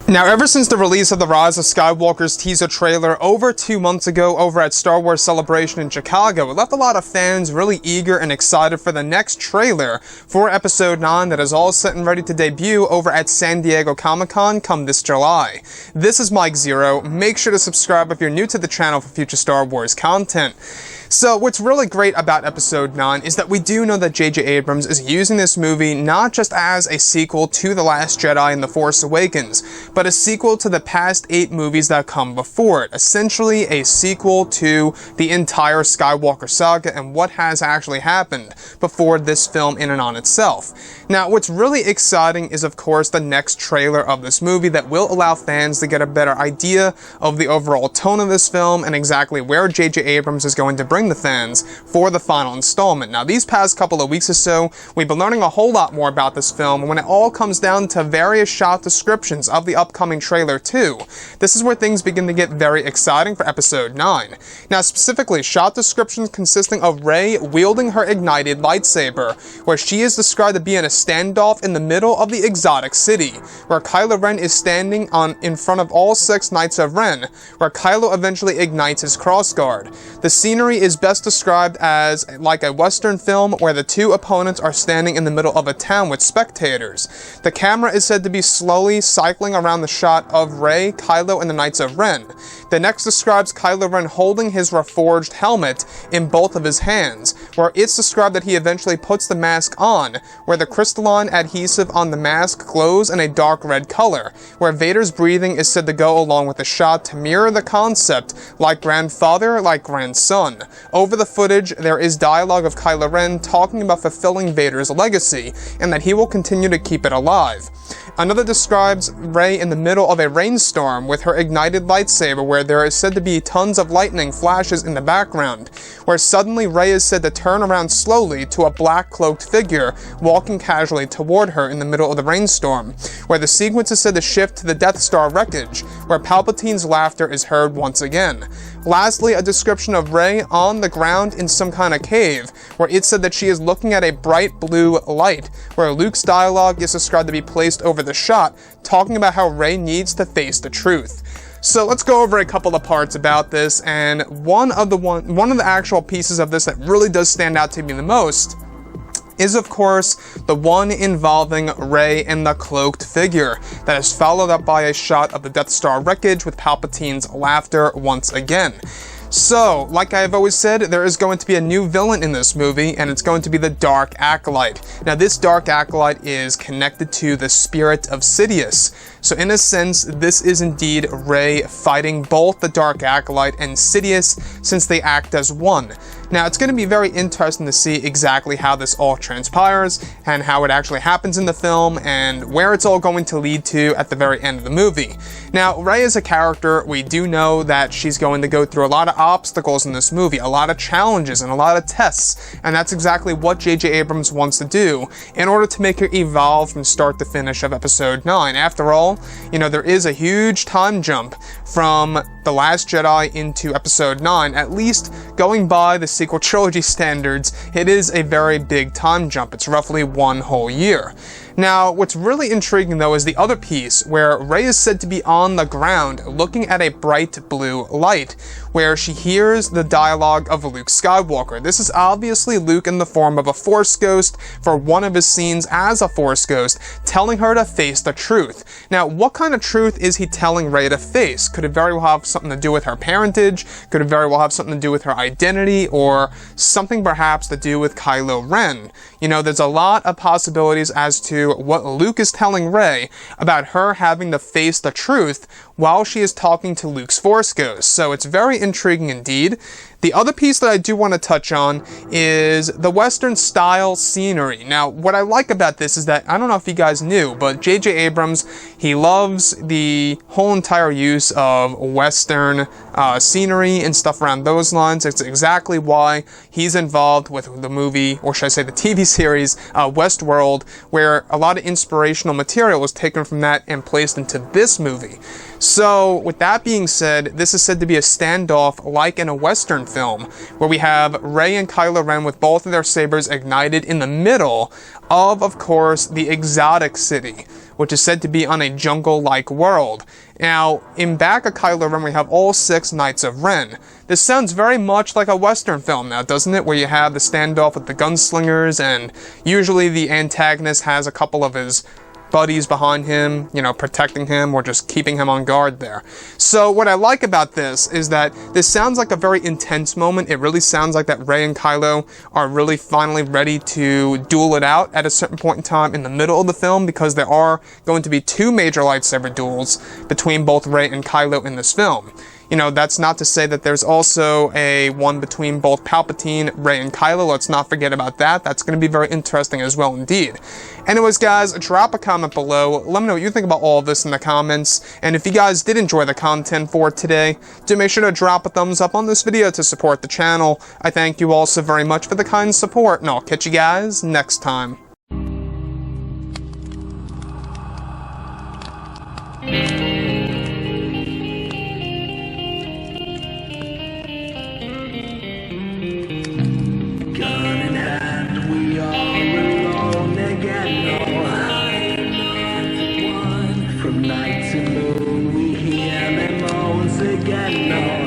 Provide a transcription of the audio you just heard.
Now, ever since the release of The Rise of Skywalker's teaser trailer over 2 months ago over at Star Wars Celebration in Chicago, it left a lot of fans really eager and excited for the next trailer for Episode 9 that is all set and ready to debut over at San Diego Comic-Con come this July. This is Mike Zero. Make sure to subscribe if you're new to the channel for future Star Wars content. So what's really great about Episode 9 is that we do know that J.J. Abrams is using this movie not just as a sequel to The Last Jedi and The Force Awakens, but a sequel to the past 8 movies that come before it. Essentially a sequel to the entire Skywalker saga and what has actually happened before this film in and on itself. Now, what's really exciting is, of course, the next trailer of this movie that will allow fans to get a better idea of the overall tone of this film and exactly where J.J. Abrams is going to bring the fans for the final installment. Now, these past couple of weeks or so, we've been learning a whole lot more about this film, and when it all comes down to various shot descriptions of the upcoming trailer too, this is where things begin to get very exciting for Episode 9. Now, specifically, shot descriptions consisting of Rey wielding her ignited lightsaber, where she is described to be in a standoff in the middle of the exotic city, where Kylo Ren is standing in front of all 6 Knights of Ren, where Kylo eventually ignites his crossguard. The scenery is best described as like a Western film where the 2 opponents are standing in the middle of a town with spectators. The camera is said to be slowly cycling around the shot of Rey, Kylo, and the Knights of Ren. The next describes Kylo Ren holding his reforged helmet in both of his hands, where it's described that he eventually puts the mask on, where the crystalline adhesive on the mask glows in a dark red color, where Vader's breathing is said to go along with the shot to mirror the concept like grandfather, like grandson. Over the footage, there is dialogue of Kylo Ren talking about fulfilling Vader's legacy, and that he will continue to keep it alive. Another describes Rey in the middle of a rainstorm with her ignited lightsaber, where there is said to be tons of lightning flashes in the background, where suddenly Rey is said to turn around slowly to a black cloaked figure walking casually toward her in the middle of the rainstorm, where the sequence is said to shift to the Death Star wreckage, where Palpatine's laughter is heard once again. Lastly, a description of Rey on the ground in some kind of cave, where it's said that she is looking at a bright blue light, where Luke's dialogue is described to be placed over the shot, talking about how Rey needs to face the truth. So let's go over a couple of parts about this, and one of the actual pieces of this that really does stand out to me the most is, of course, the one involving Rey and the cloaked figure that is followed up by a shot of the Death Star wreckage with Palpatine's laughter once again. So, like I've always said, there is going to be a new villain in this movie, and it's going to be the Dark Acolyte. Now, this Dark Acolyte is connected to the spirit of Sidious. So, in a sense, this is indeed Rey fighting both the Dark Acolyte and Sidious, since they act as one. Now, it's going to be very interesting to see exactly how this all transpires, and how it actually happens in the film, and where it's all going to lead to at the very end of the movie. Now, Rey is a character, we do know that she's going to go through a lot of obstacles in this movie, a lot of challenges and a lot of tests, and that's exactly what J.J. Abrams wants to do in order to make her evolve from start to finish of Episode 9. After all, you know, there is a huge time jump from The Last Jedi into Episode 9, at least going by the sequel trilogy standards. It is a very big time jump. It's roughly 1 whole year. Now, what's really intriguing though is the other piece, where Rey is said to be on the ground looking at a bright blue light, where she hears the dialogue of Luke Skywalker. This is obviously Luke in the form of a Force ghost for one of his scenes as a Force ghost, telling her to face the truth. Now, what kind of truth is he telling Rey to face? Could it very well have something to do with her parentage? Could it very well have something to do with her identity? Or something perhaps to do with Kylo Ren? You know, there's a lot of possibilities as to what Luke is telling Rey about her having to face the truth while she is talking to Luke's Force Ghost. So it's very intriguing indeed. The other piece that I do want to touch on is the Western style scenery. Now, what I like about this is that, I don't know if you guys knew, but J.J. Abrams, he loves the whole entire use of Western scenery and stuff around those lines. It's exactly why he's involved with the movie, or should I say the TV series, Westworld, where a lot of inspirational material was taken from that and placed into this movie. So, with that being said, this is said to be a standoff like in a Western film, where we have Rey and Kylo Ren with both of their sabers ignited in the middle of course, the exotic city, which is said to be on a jungle-like world. Now, in back of Kylo Ren, we have all 6 Knights of Ren. This sounds very much like a Western film now, doesn't it? Where you have the standoff with the gunslingers, and usually the antagonist has a couple of his buddies behind him, you know, protecting him or just keeping him on guard there. So what I like about this is that this sounds like a very intense moment. It really sounds like that Rey and Kylo are really finally ready to duel it out at a certain point in time in the middle of the film, because there are going to be 2 major lightsaber duels between both Rey and Kylo in this film. You know, that's not to say that there's also a one between both Palpatine, Rey, and Kylo. Let's not forget about that. That's going to be very interesting as well indeed. Anyways, guys, drop a comment below. Let me know what you think about all of this in the comments. And if you guys did enjoy the content for today, do make sure to drop a thumbs up on this video to support the channel. I thank you all so very much for the kind support, and I'll catch you guys next time. From night to moon, we hear them moans again.